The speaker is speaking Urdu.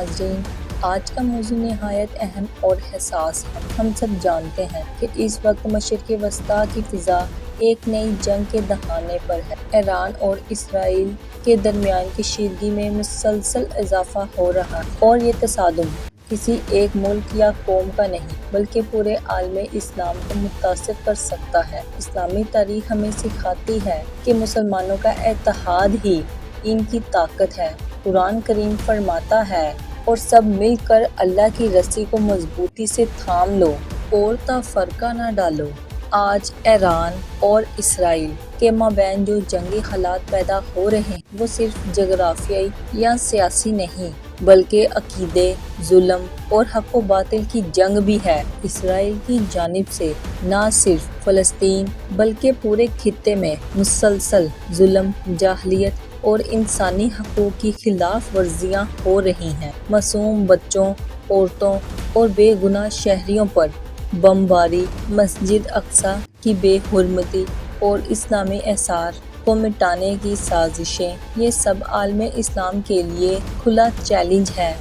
ناظرین، آج کا موضوع نہایت اہم اور حساس ہے۔ ہم سب جانتے ہیں کہ اس وقت مشرق وسطیٰ کی فضا ایک نئی جنگ کے دہانے پر ہے۔ ایران اور اسرائیل کے درمیان کشیدگی میں مسلسل اضافہ ہو رہا ہے اور یہ تصادم کسی ایک ملک یا قوم کا نہیں بلکہ پورے عالم اسلام کو متاثر کر سکتا ہے۔ اسلامی تاریخ ہمیں سکھاتی ہے کہ مسلمانوں کا اتحاد ہی ان کی طاقت ہے۔ قرآن کریم فرماتا ہے، اور سب مل کر اللہ کی رسی کو مضبوطی سے تھام لو اور تفرقہ نہ ڈالو۔ آج ایران اور اسرائیل کے مابین جو جنگی حالات پیدا ہو رہے ہیں وہ صرف جغرافیائی یا سیاسی نہیں بلکہ عقیدے، ظلم اور حق و باطل کی جنگ بھی ہے۔ اسرائیل کی جانب سے نہ صرف فلسطین بلکہ پورے خطے میں مسلسل ظلم، جاہلیت اور انسانی حقوق کی خلاف ورزیاں ہو رہی ہیں۔ معصوم بچوں، عورتوں اور بے گناہ شہریوں پر بمباری، مسجد اقصیٰ کی بے حرمتی اور اسلامی آثار کو مٹانے کی سازشیں، یہ سب عالم اسلام کے لیے کھلا چیلنج ہے۔